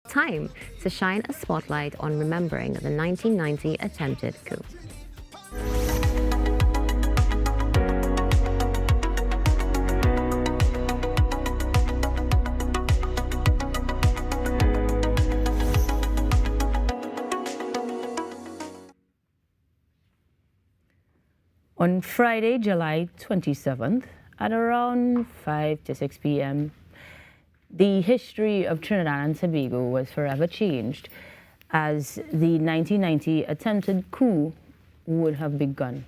Time to shine a spotlight on remembering the 1990 attempted coup. On Friday, July 27th, at around 5 to 6 p.m., the history of Trinidad and Tobago was forever changed as the 1990 attempted coup would have begun.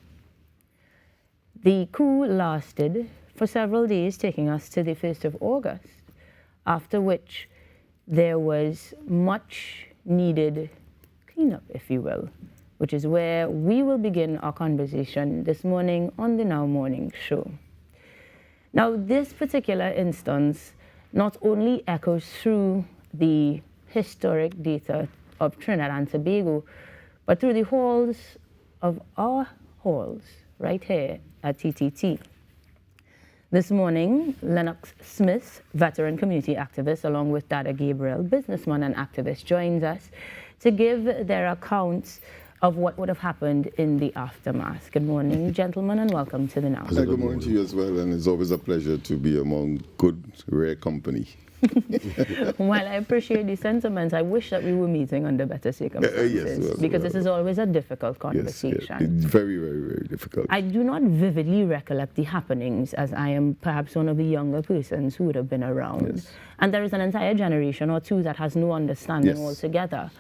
The coup lasted for several days, taking us to the 1st of August, after which there was much needed cleanup, if you will, which is where we will begin our conversation this morning on the Now Morning Show. Now, this particular instance not only echoes through the historic data of Trinidad and Tobago, but through the halls of our halls right here at TTT. This morning, Lennox Smith, veteran community activist, along with Dada Gabriel, businessman and activist, joins us to give their accounts of what would have happened in the aftermath. Good morning, gentlemen, and welcome to the Now. Good morning to you as well, and it's always a pleasure to be among good, rare company. Well, I appreciate the sentiments. I wish that we were meeting under better circumstances, yes, well, because this is always a difficult conversation. Yes, it's very, very, very difficult. I do not vividly recollect the happenings, as I am perhaps one of the younger persons who would have been around. Yes. And there is an entire generation or two that has no understanding altogether.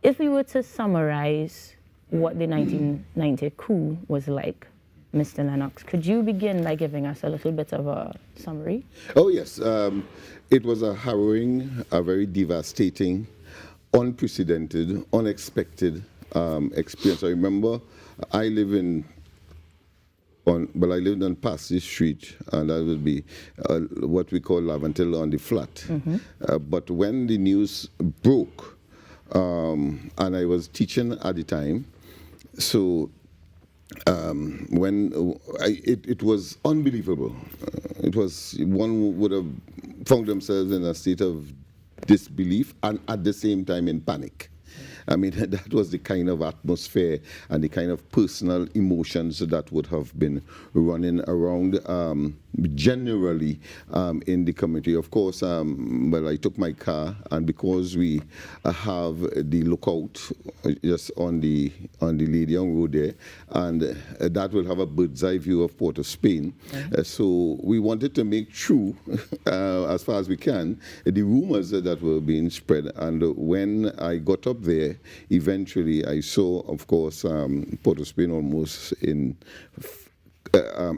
If we were to summarize what the 1990 coup was like, Mr. Lennox, could you begin by giving us a little bit of a summary? Oh, yes. It was a harrowing, a very devastating, unprecedented, unexpected experience. I remember I lived on Passy Street, and that would be what we call Laventil on the flat. Mm-hmm. But when the news broke, and I was teaching at the time, so it was unbelievable. It was, one would have found themselves in a state of disbelief and at the same time in panic. I mean, that was the kind of atmosphere and the kind of personal emotions that would have been running around generally in the community. Of course, I took my car, and because we have the lookout just on the Lady Young Road there, and that will have a bird's eye view of Port of Spain. Mm-hmm. So we wanted to make true, as far as we can, the rumors that were being spread. And when I got up there, eventually I saw, of course, Port of Spain almost in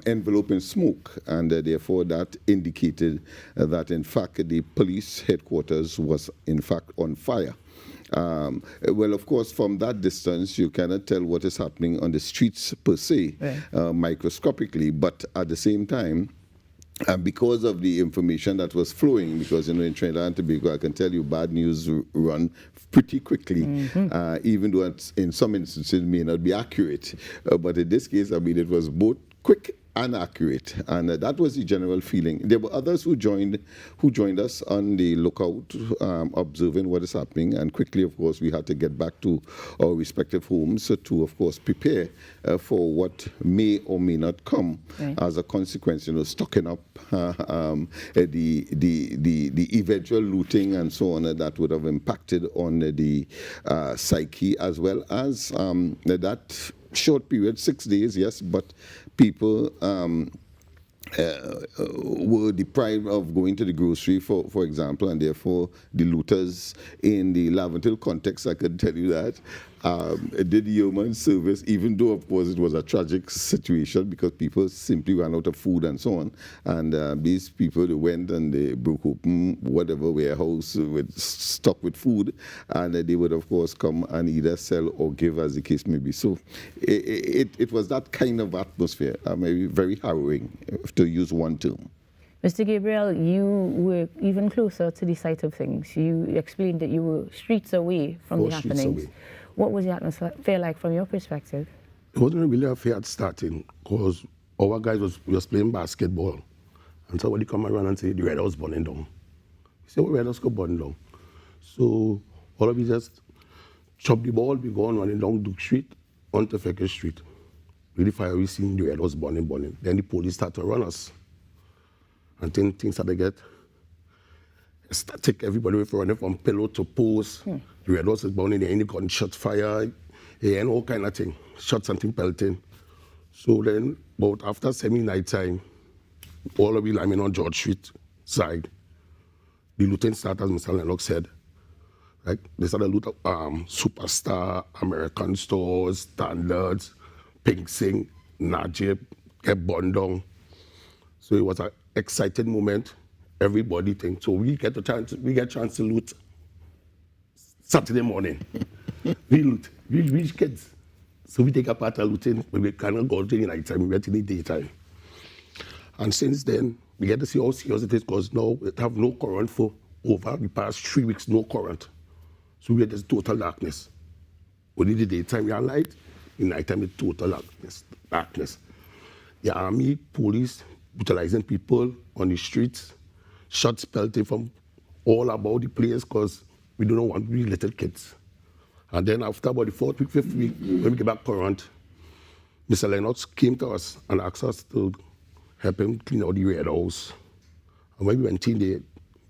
envelope in smoke, and therefore that indicated that in fact the police headquarters was in fact on fire. Well, of course, from that distance, you cannot tell what is happening on the streets per se, right, microscopically, but at the same time, because of the information that was flowing, because in Trinidad and Tobago, I can tell you bad news run pretty quickly, mm-hmm, even though in some instances it may not be accurate. But in this case, I mean, it was both quick and accurate, and that was the general feeling. There were others who joined us on the lookout, observing what is happening, and quickly, of course, we had to get back to our respective homes to, of course, prepare for what may or may not come, right, as a consequence. Stocking up the eventual looting and so on that would have impacted on the psyche, as well as that short period, 6 days, yes, but people were deprived of going to the grocery, for example, and therefore the looters in the Laventil context, I could tell you that, did human service, even though, of course, it was a tragic situation because people simply ran out of food and so on. And these people, they went and they broke open whatever warehouse with stock with food, and they would, of course, come and either sell or give, as the case may be. So it was that kind of atmosphere, maybe very harrowing, to use one term. Mr. Gabriel, you were even closer to the site of things. You explained that you were streets away from the happenings. What was the atmosphere like from your perspective? It wasn't really a fair starting, because our guys was playing basketball, and somebody come around and say the Red House burning down. We said, well, Red House go burn down. So all of us just chop the ball, we go on running down Duke Street onto Fecker Street. Really fire, we seen the red was burning. Then the police start to run us. And then things started to get, take everybody away from running from pillow to post. The red was burning, any gunshot fire, and all kind of thing. Shots and things pelting. So then, about after semi-night time, all of we linemen on George Street side, the looting started, as Mr. Lennox said. Like, they started loot Superstar, American Stores, Standards, Pink Sing, Najib, kept burned down. So it was an exciting moment. Everybody thinks. So we get a chance to loot Saturday morning. We loot. We rich kids. So we take a part of looting, but we cannot go to the night time, we went in the daytime. And since then, we get to see how serious it is because now we have no current for over the past 3 weeks, no current. So we had this total darkness. Only the daytime we are light, in nighttime it's total darkness. The army, police, brutalizing people on the streets, shots pelting from all about the place because we don't want really little kids. And then after about the 4th week, 5th week, when we get back current, Mr. Lennox came to us and asked us to help him clean out the red house. And when we went in there,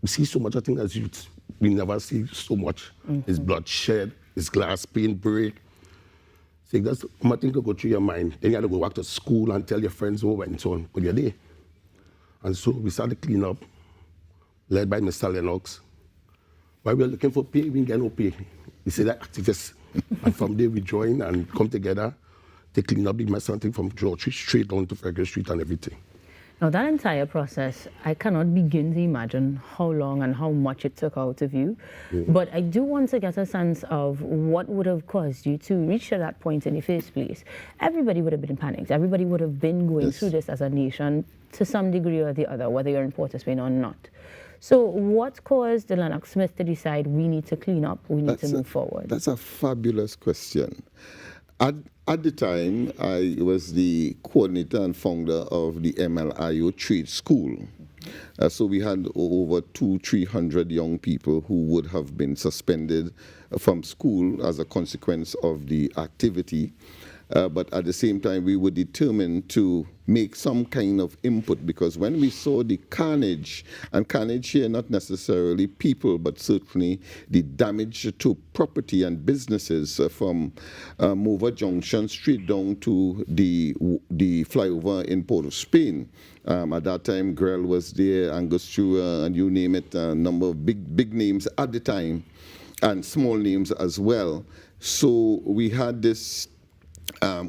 we see so much, I think, as youth. We never see so much. His blood shed, his glass pane break. So that's one thing to go through your mind. Then you have to go back to school and tell your friends what went on, but you're there. And so we started clean up, led by Mr. Lennox. While we were looking for pay, we didn't get no pay. We said that activists. And from there we join and come together to clean up the mess, something from George Street straight down to Frederick Street and everything. Now, that entire process, I cannot begin to imagine how long and how much it took out of you. But I do want to get a sense of what would have caused you to reach to that point in the first place. Everybody would have been panicked. Everybody would have been going through this as a nation to some degree or the other, whether you're in Port of Spain or not. So what caused the Lennox Smith to decide we need to clean up, we need to move forward? That's a fabulous question. At the time, I was the coordinator and founder of the MLIO Trade School. So we had over 200-300 young people who would have been suspended from school as a consequence of the activity. But at the same time, we were determined to make some kind of input because when we saw the carnage, and carnage here not necessarily people, but certainly the damage to property and businesses from Mova Junction straight down to the flyover in Port of Spain. At that time, Grell was there, Angus Stewart, and you name it, a number of big names at the time, and small names as well. So we had this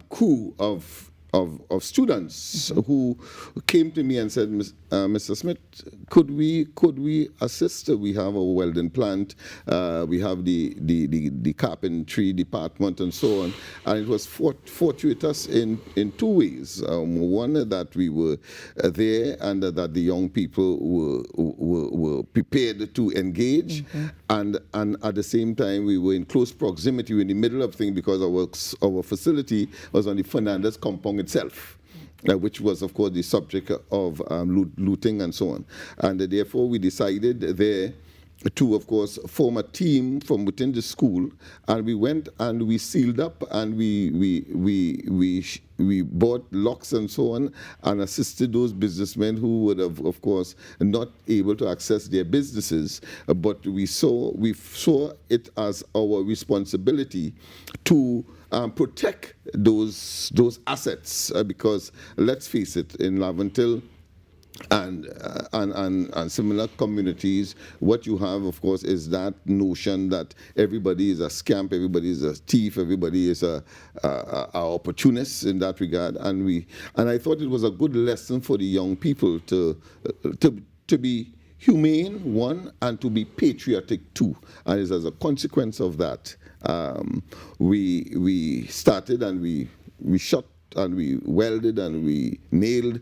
coup of students who came to me and said, Mr. Smith, could we assist? We have a welding plant, we have the carpentry department and so on. And it was fortuitous in 2 ways. One, that we were there and that the young people were prepared to engage. And at the same time, we were in close proximity, we were in the middle of things because our facility was on the Fernandez compound itself. Which was, of course, the subject of looting and so on. And therefore, we decided there to, of course, form a team from within the school. And we went and we sealed up and we bought locks and so on and assisted those businessmen who would have, of course, not able to access their businesses. But we saw it as our responsibility to protect those assets because let's face it, in Laventille and similar communities, what you have, of course, is that notion that everybody is a scamp, everybody is a thief, everybody is a opportunist in that regard, and I thought it was a good lesson for the young people to be humane, one, and to be patriotic, two. And it's as a consequence of that, we started and we shut and we welded and we nailed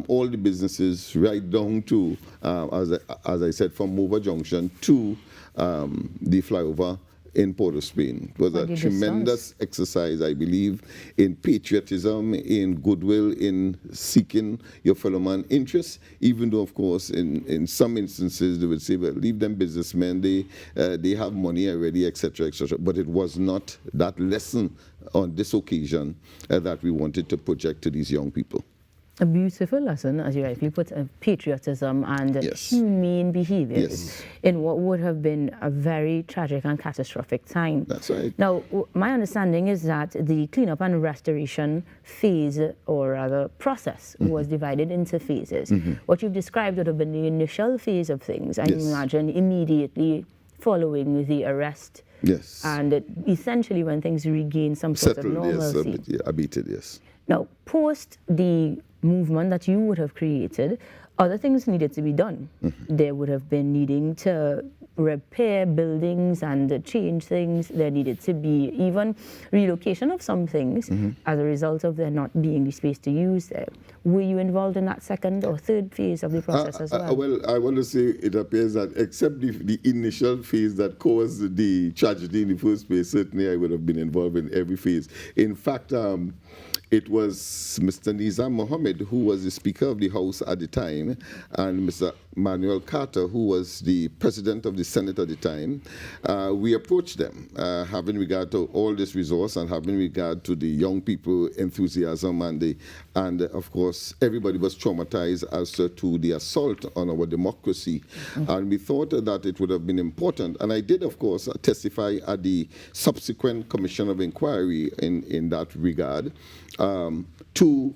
all the businesses right down to, as I said, from Mova Junction to the flyover in Port of Spain. It was a tremendous exercise, I believe, in patriotism, in goodwill, in seeking your fellow man interests, even though, of course, in some instances they would say, well, leave them businessmen, they have money already, etc., etc. But it was not that lesson on this occasion that we wanted to project to these young people. A beautiful lesson, as you rightly put, of patriotism and humane behaviors in what would have been a very tragic and catastrophic time. That's right. Now, my understanding is that the cleanup and restoration phase, or rather process, was divided into phases. What you've described would have been the initial phase of things, I imagine, immediately following the arrest. And essentially when things regain some sort of normalcy. Yes, abated, yes. Now, post the movement that you would have created, other things needed to be done. There would have been needing to repair buildings and change things. There needed to be even relocation of some things as a result of there not being the space to use there. Were you involved in that second or third phase of the process as well? Well, I want to say it appears that except the initial phase that caused the tragedy in the first place, certainly I would have been involved in every phase. In fact, it was Mr. Nizam Mohammed, who was the Speaker of the House at the time, and Mr. Manuel Carter, who was the President of the Senate at the time. We approached them, having regard to all this resource and having regard to the young people enthusiasm and of course, everybody was traumatized as to the assault on our democracy. And we thought that it would have been important, and I did, of course, testify at the subsequent Commission of Inquiry in that regard, to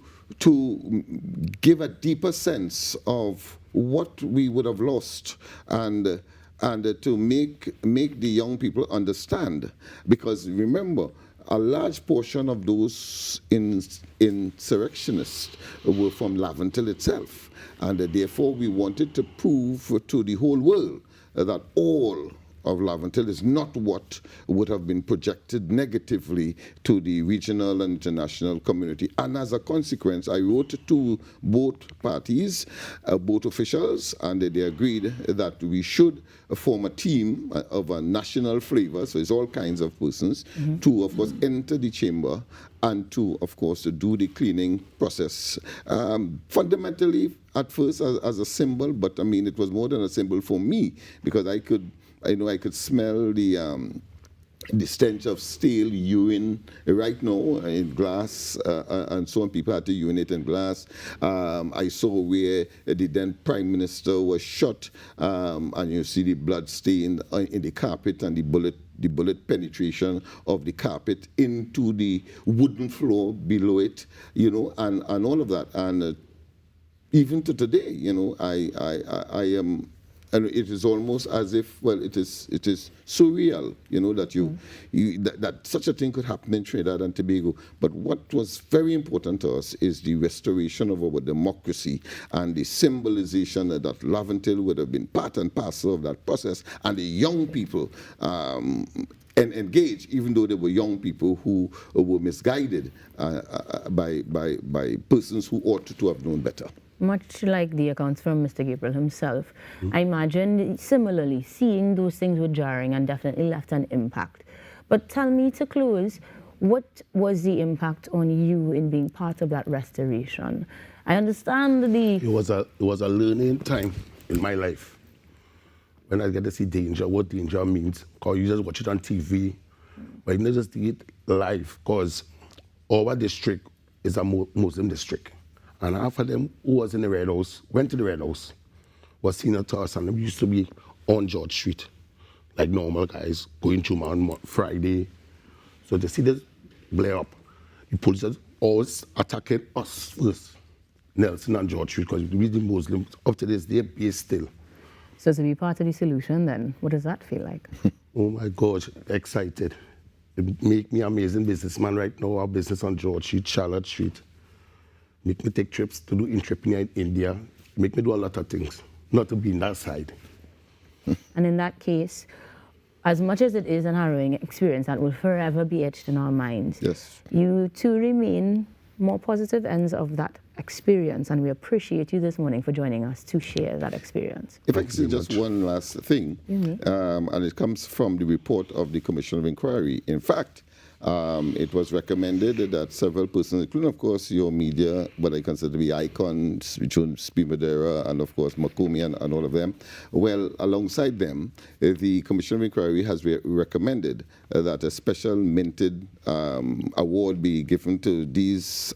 give a deeper sense of what we would have lost and to make the young people understand. Because remember, a large portion of those insurrectionists were from Laventille itself. And therefore we wanted to prove to the whole world that all of Laventille is not what would have been projected negatively to the regional and international community. And as a consequence, I wrote to both parties, both officials, and they agreed that we should form a team of a national flavor, so it's all kinds of persons, to, of course, enter the chamber and to, of course, to do the cleaning process. Fundamentally, at first, as a symbol, but I mean, it was more than a symbol for me, because I could smell the stench of stale urine right now in glass, and so on. People had to urinate in glass. I saw where the then Prime Minister was shot, and you see the blood stain in the carpet and the bullet penetration of the carpet into the wooden floor below it, you know, and all of that. And even to today, you know, I am. And it is almost as if, well, it is surreal, you know, that that such a thing could happen in Trinidad and Tobago. But what was very important to us is the restoration of our democracy and the symbolization that Laventille would have been part and parcel of that process, and the young people and engaged, even though they were young people who were misguided by persons who ought to have known better. Much like the accounts from Mr. Gabriel himself, I imagine similarly seeing those things were jarring and definitely left an impact. But tell me, to close, what was the impact on you in being part of that restoration? I understand It was a learning time in my life when I get to see danger, what danger means. Because you just watch it on TV, but you not just see it live, because our district is a Muslim district. And half of them who was in the Red House, went to the Red House, was senior to us, and they used to be on George Street, like normal guys, going through on Friday. So to see this blare up, the police are always attacking us first, Nelson and George Street, because we the Muslims, up to this day, based still. So to be part of the solution then, what does that feel like? Oh my gosh, excited. It make me amazing businessman right now, our business on George Street, Charlotte Street. Make me take trips to do entrepreneur in India, make me do a lot of things, not to be in that side. And in that case, as much as it is an harrowing experience that will forever be etched in our minds, yes, you two remain more positive ends of that experience, and we appreciate you this morning for joining us to share that experience. If I could say just one last thing, and it comes from the report of the Commission of Inquiry. In fact, it was recommended that several persons, including, of course, your media, what I consider to be icons, Jones P. Madera, and, of course, Makomi and all of them, well, alongside them, the Commission of Inquiry has recommended that a special minted award be given to these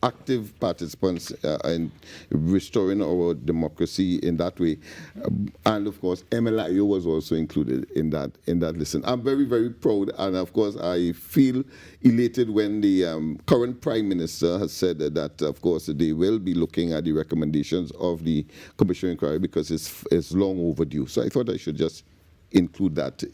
active participants in restoring our democracy in that way. And of course, MLIO was also included in that list. I'm very, very proud, and of course, I feel elated when the current Prime Minister has said that, of course, they will be looking at the recommendations of the Commission of Inquiry because it's long overdue. So I thought I should just include that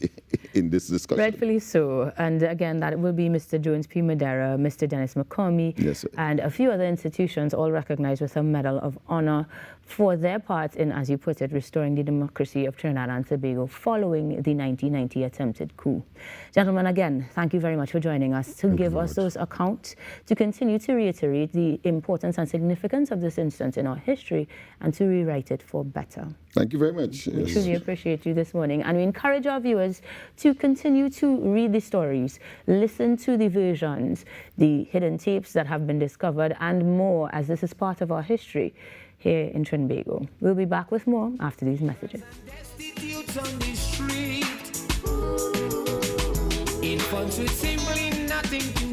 in this discussion. Rightfully so. And again, that will be Mr. Jones P. Madera, Mr. Dennis McCormy, yes, and a few other institutions all recognized with a Medal of Honor for their part in, as you put it, restoring the democracy of Trinidad and Tobago following the 1990 attempted coup. Gentlemen, again, thank you very much for joining us to give us those accounts, to continue to reiterate the importance and significance of this instance in our history, and to rewrite it for better. Thank you very much. We truly appreciate you this morning, and we encourage our viewers to continue to read the stories, listen to the versions, the hidden tapes that have been discovered, and more, as this is part of our history here in Trinbago. We'll be back with more after these messages. Infants with simply nothing to